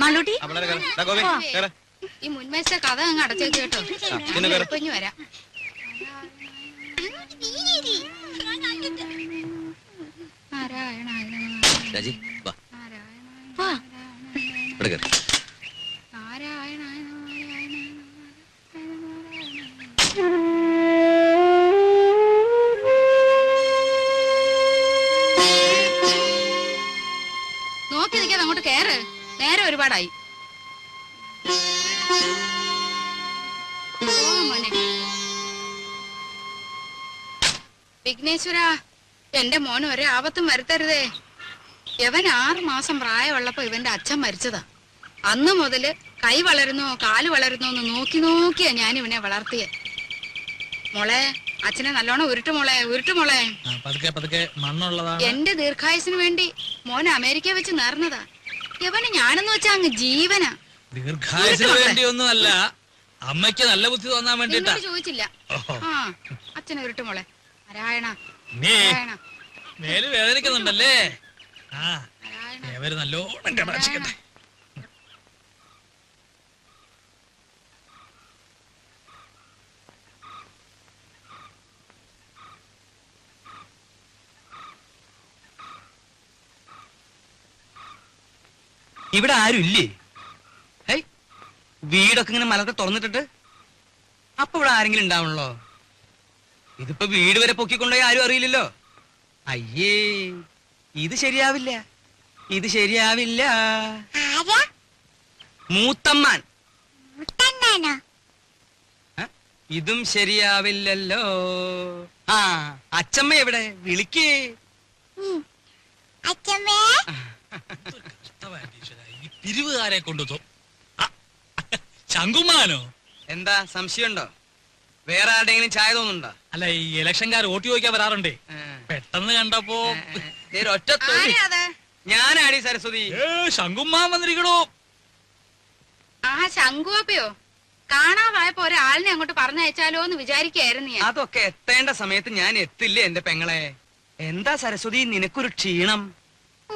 മാളൂട്ടി ഈ മുൻവശത്തെ കഥ അങ്ങ് അടച്ചേക്ക് കേട്ടോ. ഇനി വരാം. നോക്കി നിൽക്കാതെ അങ്ങോട്ട് കേറ്. നേരെ ഒരുപാടായി. വിഘ്നേശ്വര, എന്റെ മോന് ഒരേ ആപത്തും വരുത്തരുതേ. ഇവൻ 6 മാസം പ്രായമുള്ളപ്പോ ഇവന്റെ അച്ഛൻ മരിച്ചതാ. അന്ന് മുതല് കൈ വളരുന്നോ കാല് വളരുന്നോ എന്ന് നോക്കി നോക്കിയാ ഞാൻ ഇവനെ വളർത്തിയ. മോളെ, അച്ഛനെ നല്ലോണം ഉരുട്ടു മോളെ, ഉരുട്ടു മോളെ. എന്റെ ദീർഘായുസിന് വേണ്ടി മോനെ അമേരിക്ക വെച്ച് നേർന്നതാ. ഇവന് ഞാനെന്ന് വെച്ചാ അങ്ങ് ജീവനാ. ദീർഘായുസിന് വേണ്ടിയൊന്നും അല്ല, അമ്മയ്ക്ക് നല്ല ബുദ്ധി തോന്നാൻ വേണ്ടിട്ടാ. ചോദിച്ചില്ല. ആ, അച്ഛനെ ഉരുട്ടു മോളെ. നാരായണ, മേല് വേദനിക്കുന്നുണ്ടല്ലേ? നല്ലോണം രക്ഷിക്കട്ടെ. ഇവിടെ ആരും ഇല്ലേ? വീടൊക്കെ ഇങ്ങനെ മലത്തെ തുറന്നിട്ടിട്ട് അപ്പൊ ഇവിടെ ആരെങ്കിലും ഉണ്ടാവണല്ലോ. ഇതിപ്പോ വീട് വരെ പൊക്കിക്കൊണ്ടുപോയി ആരും അറിയില്ലല്ലോ. അയ്യേ, ഇത് ശരിയാവില്ല, ഇത് ശരിയാവില്ല. മൂത്തമ്മാൻ. ഇതും ശരിയാവില്ലല്ലോ. ആ, അച്ചമ്മ എവിടെ? വിളിക്കേ. പിരിവുകാരെ കൊണ്ടു ശങ്കുമാനോ? എന്താ സംശയമുണ്ടോ? വേറെ ആരുടെങ്കിലും ചായ തോന്നുന്നുണ്ടോ? അല്ല, ഈ ഇലക്ഷൻകാർ വോട്ട് ചോദിക്കാൻ വരാറുണ്ടേ. പെട്ടെന്ന് കണ്ടപ്പോ ഒറ്റ ഞാനാടി സരസ്വതി. ശങ്കുമാൻ വന്നിരിക്കണോ? ആ, ശങ്കുവപ്പയോ? കാണാതായപ്പോ ഒരാളിനെ അങ്ങോട്ട് പറഞ്ഞയച്ചാലോ എന്ന് വിചാരിക്കായിരുന്നു ഞാൻ. അതൊക്കെ എത്തേണ്ട സമയത്ത് ഞാൻ എത്തില്ലേ എന്റെ പെങ്ങളെ. എന്താ സരസ്വതി നിനക്കൊരു ക്ഷീണം? ഓ,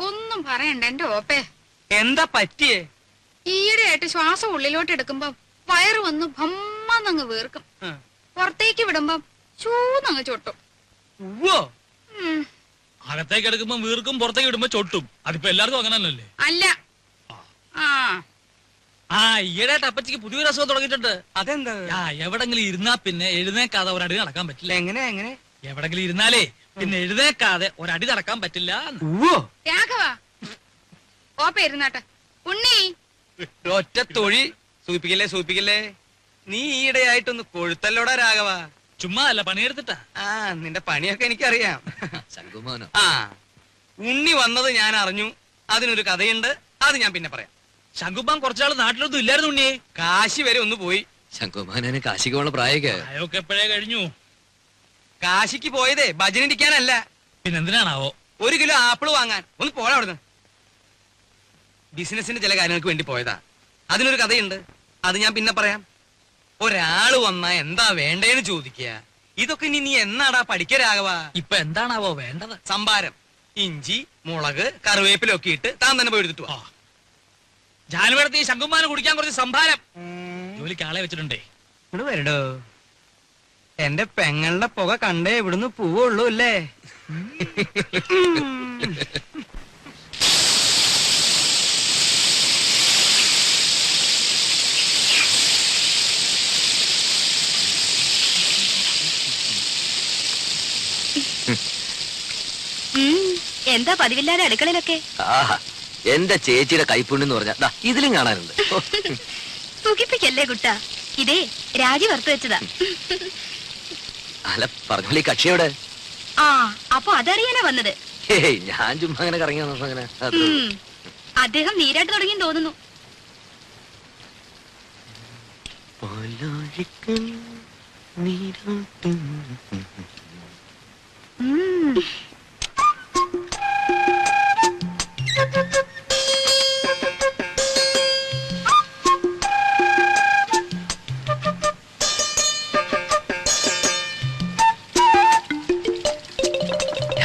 ഒന്നും പറയണ്ട എന്റെ ഓപ്പേ. എന്താ പറ്റിയേ? ഈയിടെയായിട്ട് ശ്വാസം ഉള്ളിലോട്ട് എടുക്കുമ്പോ വയറ് വന്ന് ഭമ്മന്നങ്ങ് വീർക്കും. പുറത്തേക്ക് വിടുമ്പം ചൂന്നങ്ങ് ചൊട്ടും. അകത്തേക്ക് എടുക്കുമ്പോ വീർക്കും, പുറത്തേക്ക് വിടുമ്പോ ചൊട്ടും. അതിപ്പോ എല്ലാവർക്കും അങ്ങനെ തന്നെയല്ലേ? അല്ല. ഈയിടെയായിട്ട് അപ്പച്ചിക്ക് പുതിയൊരു അസുഖം തുടങ്ങിയിട്ടുണ്ട്. അതെന്താ? എവിടെങ്കിലും ഇരുന്നാ പിന്നെ എഴുന്നേക്കാതെ ഒരടി നടക്കാൻ പറ്റില്ല. എങ്ങനെ എങ്ങനെ? എവിടെങ്കിലും ഇരുന്നാലേ പിന്നെ എഴുന്നേക്കാതെ ഒരടി നടക്കാൻ പറ്റില്ല. രാഘവ, ഓപ്പ ഇരുന്നാട്ടെ. ഉണ്ണി, ഒറ്റ തൊഴി. സൂപ്പിക്കല്ലേ സൂപ്പിക്കല്ലേ. നീ ഈയിടെയായിട്ടൊന്ന് കൊഴുത്തല്ലോടാ രാഘവ. ചുമ്മാ അല്ല, പണിയെടുത്തിട്ടാ. നിന്റെ പണിയൊക്കെ എനിക്കറിയാം. ആ, ഉണ്ണി വന്നത് ഞാൻ അറിഞ്ഞു. അതിനൊരു കഥയുണ്ട്, അത് ഞാൻ പിന്നെ പറയാം. ശങ്കുമാൻ കുറച്ചാള് നാട്ടിലൊന്നും ഇല്ലായിരുന്നു ഉണ്ണിയെ. കാശി വരെ ഒന്ന് പോയി. ശങ്കുമാനെ കാശിക്ക് പോണ പ്രായമൊക്കെ എപ്പോഴേ കഴിഞ്ഞു. കാശിക്ക് പോയതേ ഭജനിടിക്കാനല്ല. പിന്നെന്തിനാണാവോ? 1 കിലോ ആപ്പിള് വാങ്ങാൻ. ഒന്ന് പോടാ അവിടുന്ന്. ബിസിനസിന്റെ ചില കാര്യങ്ങൾക്ക് വേണ്ടി പോയതാ. അതിനൊരു കഥയുണ്ട്, അത് ഞാൻ പിന്നെ പറയാം. ഒരാള് വന്നാ എന്താ വേണ്ടേന്ന് ചോദിക്കുക. ഇതൊക്കെ നീ എന്നാടാ പഠിക്കരാകവ? ഇപ്പൊ എന്താണാവോ വേണ്ടത്? സംഭാരം. ഇഞ്ചി, മുളക്, കറിവേപ്പിലൊക്കെ ഇട്ട് താൻ തന്നെ പോയി എടുത്തിട്ട് വാ. ജാനുവരത്തി ശങ്കുമാനെ കുടിക്കാൻ കുറച്ച് സംഭാരം. ജോലിക്ക് ആളെ വെച്ചിട്ടുണ്ടേ. ഇവിടെ വരടോ. എന്റെ പെങ്ങളുടെ പുക കണ്ടേ ഇവിടുന്ന് പോവുള്ളൂ അല്ലേ? എന്താ പതിവില്ലാതെ അടുക്കളയിലൊക്കെ? എന്റെ ചേച്ചിയുടെ കൈപ്പുണ്യെന്ന് പറഞ്ഞാ ഇതിലും കാണാനുണ്ട്. സുഖിപ്പിക്കല്ലേ കുട്ടാ, ഇതേ രാജി വറുത്തു വെച്ചതാ. അല്ല പറഞ്ഞോളി, കക്ഷിയോടെ? അപ്പൊ അതറിയാനാ വന്നത്? ഞാൻ ചുമ്മാ അങ്ങനെ കറങ്ങി വന്നപ്പോ അങ്ങനെ. അദ്ദേഹം നീരാട്ട് തുടങ്ങി തോന്നുന്നു.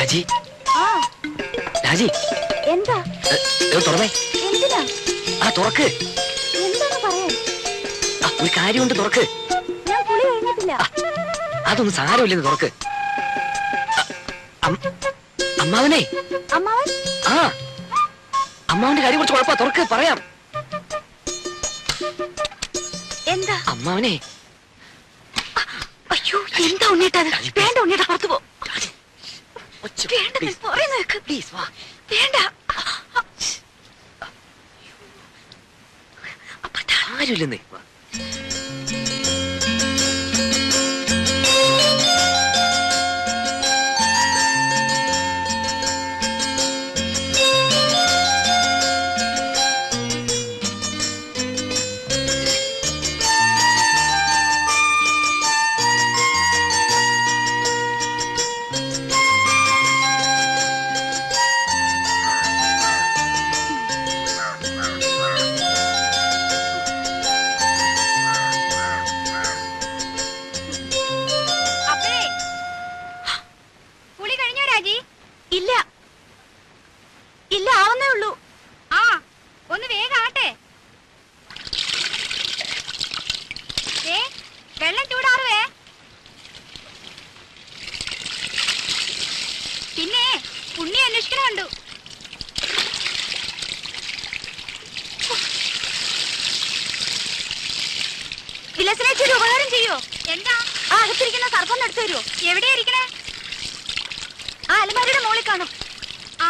രാജി ആ രാജി എന്താ തുറന്നേ. എന്തിനാ ആ തുറക്ക്. എന്താണ് പറയാൻ? ഒരു കാര്യമുണ്ട്, തുറക്ക്. ഞാൻ കുളി കഴിഞ്ഞിട്ടില്ല. അതൊന്നും സാരമില്ലെന്ന് തുറക്ക്. അമ്മാവനെ. അമ്മാവൻ ആ അമ്മാവന്റെ കാര്യം കുറച്ച് കുഴപ്പ. തുറക്ക്, പറയാം. എന്താ? അമ്മാവനെ. അയ്യോ എന്താ ഉണ്ണീട്ടത്? വേണ്ട ഉണ്ണീട്ട, പുറത്തു പോ. വേണ്ട, ഞാൻ പറയുന്നത് കേക്ക്. പ്ലീസ് വാ. വേണ്ട. ആരുമില്ലെന്നേ. ഇല്ല ഇല്ല, ആവുന്നേ ഉള്ളൂ. ആ ഒന്ന് വേഗാട്ടെ. വെള്ളം ചൂടാറുവേ. പിന്നെ ഉണ്ണി അന്വേഷിക്കണുണ്ടു. വിലസിനേച്ചി ഒരു ഉപകാരം ചെയ്യോ? എന്താ? ആ അകത്തിരിക്കുന്ന സർപ്പം എടുത്തു തരുമോ? എവിടെയാ ഇരിക്കണേ? ആ അലമാരിയുടെ മോളിൽ കാണും. ആ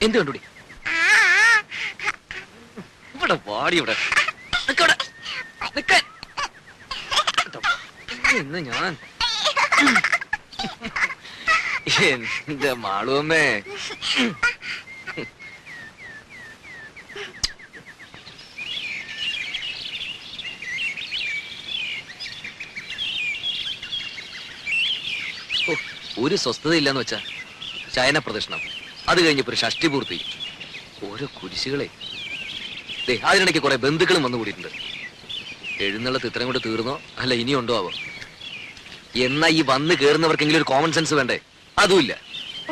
എന്ത് കണ്ടുപിടി? ഇവിടെ വാടി. ഇവിടെ ഇന്ന് ഞാൻ എന്റെ മാളുവമ്മേ. ഒരു സ്വസ്ഥത ഇല്ലെന്ന് വെച്ചാ ശയന പ്രദക്ഷിണം, അത് കഴിഞ്ഞപ്പോ ഒരു ഷഷ്ടി പൂർത്തി, ഓരോ കുരിശുകളെ. അതിനിടയ്ക്ക് കുറെ ബന്ധുക്കളും വന്നു കൂടിയിട്ടുണ്ട്. എഴുന്നള്ളത്ത് ഇത്രയും കൊണ്ട് തീർന്നോ അല്ല ഇനിയുണ്ടോ ആവോ? എന്നാ ഈ വന്ന് കേറുന്നവർക്കെങ്കിലും ഒരു കോമൺ സെൻസ് വേണ്ടേ? അതുമില്ല.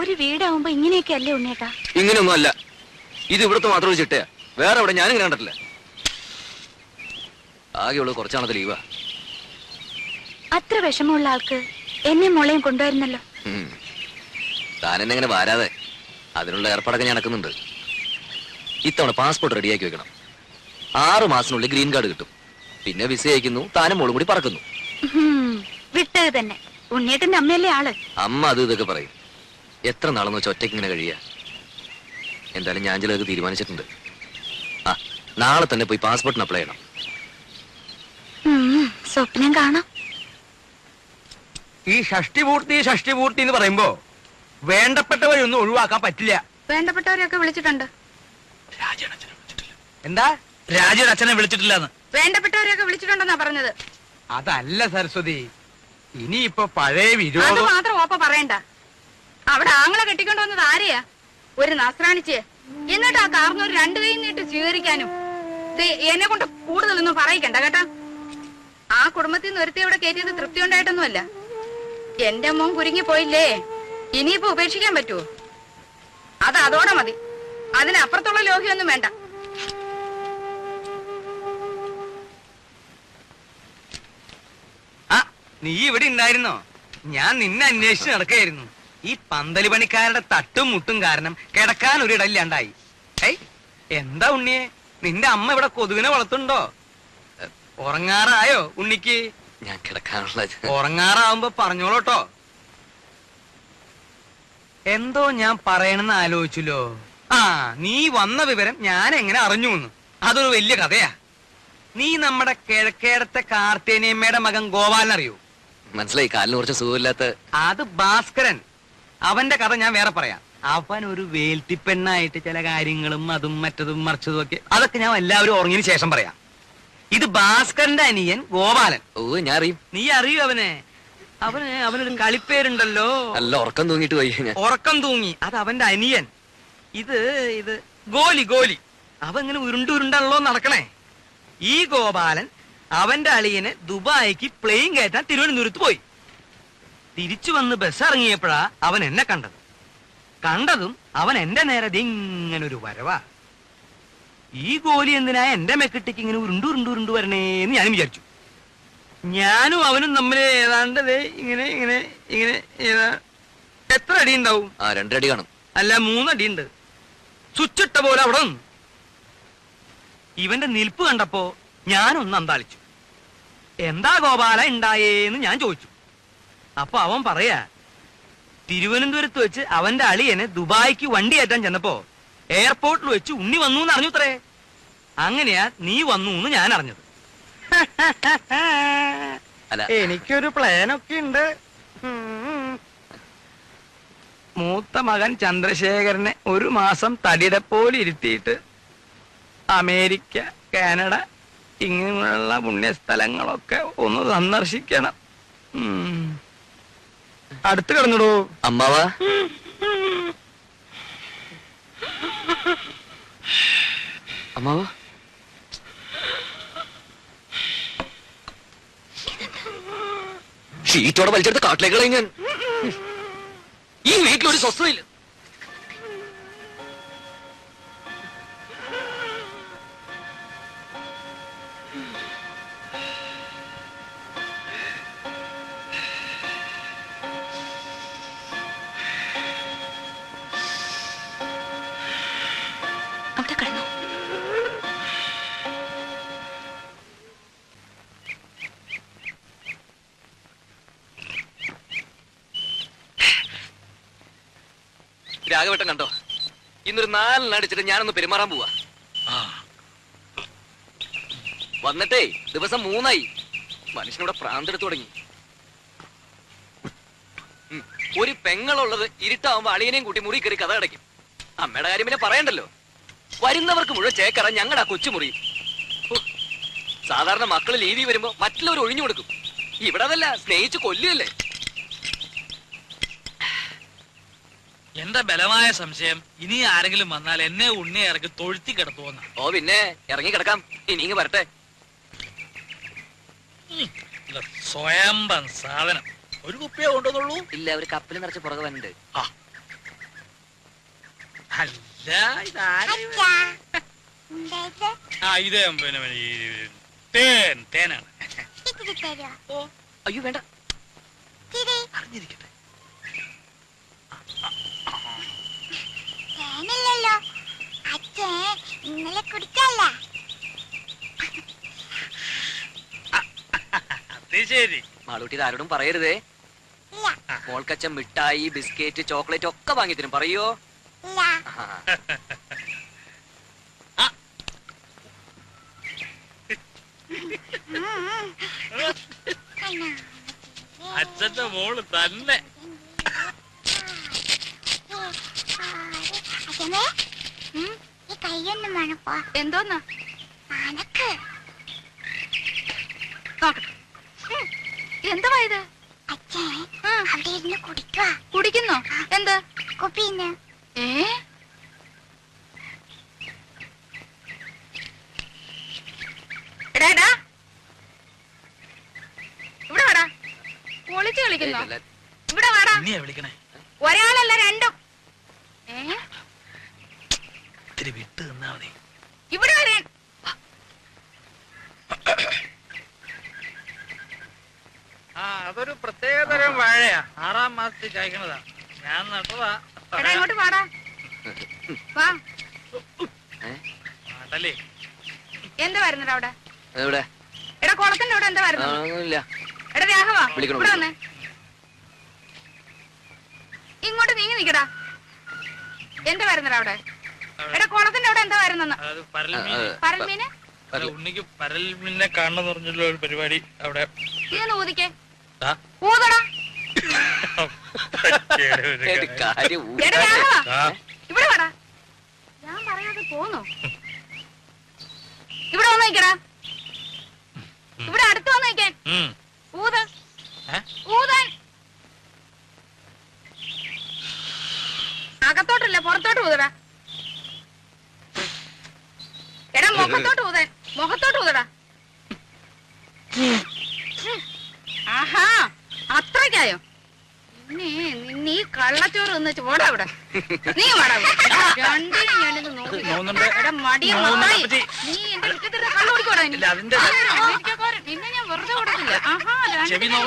ഒരു വീടാവുമ്പോ ഇങ്ങനെയൊക്കെ അല്ലേ ഉണ്ണേട്ടാ? ഇങ്ങനെയൊന്നും അല്ല. ഇത് ഇവിടുത്തെ മാത്രം ഒരു ചിട്ടയാ, വേറെ എവിടെ ഞാനും കണ്ടിട്ടില്ല. ആകെയുള്ളത് കുറച്ചാണത് ലീവാ. അത്ര വിഷമമുള്ള ആൾക്ക് എന്നെ മോളെയും കൊണ്ടുവരുന്നല്ലോ. താനെന്നെ ഇങ്ങനെ വരാതെ അതിനുള്ള ഏർപ്പാടൊക്കെ ഞാൻ നടക്കുന്നുണ്ട്. ഇത്തവണ പാസ്പോർട്ട് റെഡിയാക്കി വെക്കണം. 6 മാസത്തിനുള്ളിൽ ഗ്രീൻ കാർഡ് കിട്ടും. പിന്നെ വിസ അയക്കുന്നു, താനും മോളും കൂടി പറക്കുന്നു. വിട്ടത് തന്നെ. ഉണ്ണിയേട്ടന്റെ അമ്മയല്ലേ ആള്. അമ്മ അത് ഇതൊക്കെ പറയും. എത്ര നാളെന്ന് വെച്ചാൽ ഒറ്റയ്ക്ക് ഇങ്ങനെ കഴിയാ? എന്തായാലും ഞാൻ ചിലതൊക്കെ തീരുമാനിച്ചിട്ടുണ്ട്. ആ നാളെ തന്നെ പോയി പാസ്പോർട്ടിന് അപ്ലൈ ചെയ്യണം. സ്വപ്നം കാണാം. ഈ ഷഷ്ടി പൂർത്തി എന്ന് പറയുമ്പോ വേണ്ടപ്പെട്ടവരൊന്നും ഒഴിവാക്കാൻ പറ്റില്ല. വേണ്ടപ്പെട്ടവരെയൊക്കെ വിളിച്ചിട്ടുണ്ട്. എന്താ? രാജയുടെ അച്ഛനെ വിളിച്ചിട്ടില്ലെന്ന്. വേണ്ടപ്പെട്ടവരെയൊക്കെ വിളിച്ചിട്ടുണ്ടെന്നാ പറഞ്ഞത്. അതല്ല സരസ്വതി, ഇനിയിപ്പോ പഴയ അത് വിരോധം മാത്രം ഓപ്പ പറയണ്ട. അവിടെ ആങ്ങളെ കെട്ടിക്കൊണ്ട് വന്നത് ആരെയാ? ഒരു നസ്രാണിച്ച്. എന്നിട്ട് ആ കാർന്നൂർ 2 കൈ നീട്ട് സ്വീകരിക്കാനും. എന്നെ കൊണ്ട് കൂടുതലൊന്നും പറയിക്കണ്ട കേട്ടാ. ആ കുടുംബത്തിൽ നിന്ന് ഒരുത്തി ഇവിടെ കയറ്റിയത് തൃപ്തി ഉണ്ടായിട്ടൊന്നുമല്ല. എന്റെ മോൻ കുരുങ്ങി പോയില്ലേ, ഇനിയിപ്പോ ഉപേക്ഷിക്കാൻ പറ്റുമോ? അത് അതോടെ മതി. അതിനപ്പുറത്തുള്ള ലോഹ്യൊന്നും വേണ്ട. ആ നീ ഇവിടെ ഉണ്ടായിരുന്നോ? ഞാൻ നിന്നെ അന്വേഷിച്ച് നടക്കായിരുന്നു. ഈ പന്തല് പണിക്കാരുടെ തട്ടും മുട്ടും കാരണം കിടക്കാൻ ഒരിടയില്ലാണ്ടായി. എന്താ ഉണ്ണിയെ, നിന്റെ അമ്മ ഇവിടെ കൊതുകിനെ വളർത്തുണ്ടോ? ഉറങ്ങാറായോ ഉണ്ണിക്ക്? ഞാൻ കിടക്കാനുള്ള ഉറങ്ങാറാവുമ്പോ പറഞ്ഞോളൂട്ടോ. എന്തോ ഞാൻ പറയണെന്ന് ആലോചിച്ചല്ലോ. ആ നീ വന്ന വിവരം ഞാൻ എങ്ങനെ അറിഞ്ഞുന്ന്? അതൊരു വലിയ കഥയാ. നീ നമ്മുടെ കിഴക്കേടത്തെ കാർത്തേനിയമ്മയുടെ മകൻ ഗോപാലനറിയോ? മനസ്സിലായി. കാലിന് കുറച്ച് സുഖമില്ലാത്ത. അത് ഭാസ്കരൻ. അവന്റെ കഥ ഞാൻ വേറെ പറയാം. അവൻ ഒരു വേൽത്തിപ്പെണ്ണായിട്ട് ചില കാര്യങ്ങളും അതും മറ്റതും മറിച്ചതും ഒക്കെ, അതൊക്കെ ഞാൻ എല്ലാവരും ഉറങ്ങിയതിന് ശേഷം പറയാം. ഇത് ഭാസ്കരന്റെ അനിയൻ ഗോപാലൻ. ഓ ഞാൻ അറിയും. നീ അറിയൂ അവനൊരു കളിപ്പേരുണ്ടല്ലോ. നല്ല ഉറക്കം തൂങ്ങിട്ട് പോയി ഞാൻ. ഉറക്കം തൂങ്ങി, അത് അവന്റെ അനിയൻ. ഇത് ഗോലി. അവൻ ഇങ്ങനെ ഉരുണ്ടാണല്ലോ നടക്കണേ. ഈ ഗോപാലൻ അവന്റെ അളിയനെ ദുബായിക്ക് പ്ലെയിൻ കയറ്റാൻ തിരുവനന്തപുരത്ത് പോയി. തിരിച്ചു വന്ന് ബസ് ഇറങ്ങിയപ്പോഴാ അവൻ എന്നെ കണ്ടതും അവൻ എന്റെ നേരെ ഇങ്ങനെ ഒരു വരവാ. ഈ ഗോലി എന്തിനാ എന്റെ മെക്കിട്ടേക്ക് ഇങ്ങനെ ഉരുണ്ടു വരണേന്ന് ഞാനും വിചാരിച്ചു. ഞാനും അവനും തമ്മിൽ ഏതാണ്ട് ഇങ്ങനെ ഇങ്ങനെ ഇങ്ങനെ എത്ര അടി ഉണ്ടാവും? 2 അടി കാണും. അല്ല 3 അടിയുണ്ട്. സ്വിച്ചിട്ട പോലെ അവിടെ നിന്നു. ഇവന്റെ നിൽപ്പ് കണ്ടപ്പോ ഞാനൊന്ന് അന്താളിച്ചു. എന്താ ഗോപാല ഉണ്ടായേന്ന് ഞാൻ ചോദിച്ചു. അപ്പൊ അവൻ പറയാ, തിരുവനന്തപുരത്ത് വെച്ച് അവന്റെ അളിയനെ ദുബായിക്ക് വണ്ടി കയറ്റാൻ ചെന്നപ്പോ എയർപോർട്ടിൽ വെച്ച് ഉണ്ണി വന്നു എന്ന് അറിഞ്ഞുത്രേ. അങ്ങനെയാ നീ വന്നു എന്ന് ഞാൻ അറിഞ്ഞത്. അല്ല, എനിക്കൊരു പ്ലാനൊക്കെ ഉണ്ട്. മൂത്ത മകൻ ചന്ദ്രശേഖരനെ 1 മാസം തടിയുടെ പോലെ ഇരുത്തിയിട്ട് അമേരിക്ക, കാനഡ ഇങ്ങനെയുള്ള പുണ്യസ്ഥലങ്ങളൊക്കെ ഒന്ന് സന്ദർശിക്കണം. അടുത്ത് കിടന്നിടൂ അമ്മാവാ. അമ്മാവാ ഷീറ്റോടെ വലിച്ചെടുത്ത് കാട്ടിലേക്ക് കളയും ഞാൻ. ഈ വീട്ടിലൊരു സ്വസ്ഥതയില്ല. അവിടെ കിടന്നു. രാഘവട്ടം കണ്ടോ? ഇന്നൊരു 4 അടിച്ചിട്ട് ഞാനൊന്ന് പെരുമാറാൻ പോവാ. വന്നിട്ടേ ദിവസം 3 മനുഷ്യനോട് പ്രാന്തെടുത്തു തുടങ്ങി. ഒരു പെങ്ങളുള്ളത് ഇരുട്ടാവുമ്പോ അളിയനെയും കൂട്ടി മുറി കയറി കഥ അടയ്ക്കും. അമ്മയുടെ കാര്യം പിന്നെ പറയണ്ടല്ലോ. വരുന്നവർക്ക് മുഴുവൻ ചേക്കറ ഞങ്ങളുടെ ആ കൊച്ചുമുറി. സാധാരണ മക്കള് ലീവി വരുമ്പോ മറ്റുള്ളവർ ഒഴിഞ്ഞു കൊടുക്കും. ഇവിടെ അതല്ല, സ്നേഹിച്ച് കൊല്ലുകയല്ലേ. എന്റെ ബലമായ സംശയം ഇനി ആരെങ്കിലും വന്നാൽ എന്നെ ഉണ്ണിയെ ഇറക്കി തൊഴുത്തി കിടത്തുവന്ന. ഓ പിന്നെ ഇറങ്ങി കിടക്കാം. ഇനി ഇങ്ങ് വരട്ടെ. സ്വയംഭം സാധനം. ഒരു കുപ്പിയെ കൊണ്ടുവന്നുള്ളൂ? ഇല്ല, ഒരു കപ്പിൽ നിറച്ച് പുറകെ വന്നിട്ട്. അല്ല ഇതാരാ? ഇതേ പിന്നെ തേനാണ്. അയ്യോ വേണ്ട, അറിഞ്ഞിരിക്കട്ടെ. തേനല്ലല്ലോ അച്ഛൻ ഇന്നലെ കുടിച്ചല്ല. അത് ശരി. മാളൂട്ടി ഇത് ആരോടും പറയരുതേ. മോൾക്കച്ഛൻ മിഠായി, ബിസ്ക്കറ്റ്, ചോക്ലേറ്റ് ഒക്കെ വാങ്ങിത്തരും. പറയോ? അച്ഛന്റെ മോള് തന്നെ. കയ്യൊന്നും വേണപ്പോ. എന്തോന്നാ അനക്ക് എന്തുവാ ഇത്? അച്ഛൻ അവിടെ ഇരുന്ന് കുടിക്കുക. കുടിക്കുന്നോ? എന്ത് കുപ്പിന്ന്? എടാ ഇവിടെ വാടാ. ഒളിച്ചു കളിക്കുന്നോ? ഇവിടെ വാടാ. എന്നെയാ വിളിക്കണേ? ഒരാളല്ല രണ്ടും. ഇത്തിരി വിട്ട് നിന്നാ മതി. ഇവിടെ വരാൻ. അതൊരു പ്രത്യേകതരം വാഴയാ. 6ാം മാസത്തിൽ കായ്ക്കണതാ. ഞാൻ നട്ടതാ. എടാ ഇങ്ങോട്ട് വാടാ. വാ. അല്ലേ എന്താ വരുന്നത് അവിടെ? എവിടെ? എടാ കുളത്തിന്റെ അവിടെ എന്താ വരുന്നത്? ഒന്നുമില്ല. എടാ രാഘവാ വിളിക്കണം, ഇവിടെ വന്നേ. ഇങ്ങോട്ട് നീങ്ങി നിക്കടാ. എന്താ വരുന്നത് അവിടെ? എടാ കുളത്തിന്റെ അവിടെ എന്താ വരുന്നെന്ന്? അത് പരൽമീൻ. പരൽമീന്? അല്ല, ഉണ്ണിക്ക് പരൽമീനെ കാണണം പറഞ്ഞുള്ള ഒരു പരിപാടി അവിടെ. ഇതൊന്ന് ഊതിക്കേ. ആ? ഊതടാ. ഒരു കാര്യം എടാ, രാഘവാ, ഇവിടെ വാടാ. ഞാൻ പറയാതെ പോന്നോ? ഇവിടെ വന്ന് നിക്കടാ. ഇവിടെ അടുത്ത് വന്ന് നിക്കാൻ. ഊത് ഊതാൻ. അകത്തോട്ടല്ല, പുറത്തോട്ട് ഊതടാ. എടാ, മുഖത്തോട്ട് ഊതാൻ. മുഖത്തോട്ട് ഊതടാ. ആഹാ, അത്രയ്ക്കായോ? നിന്നെ ഈ കള്ളച്ചോറ് നിന്ന് ചോടാ ഇവിടെ. നീ വാടാ. രണ്ടിനും ഞാനിത് നോക്കി. എടാ, മടിയ മത്തായി. നീ എന്റെ മുറ്റത്തിരുന്ന് കള്ളു കുടിക്കോടാ. നിന്നെ ഞാൻ വെറുതെ കൊടുക്കില്ല. ആഹാ, രണ്ടിനും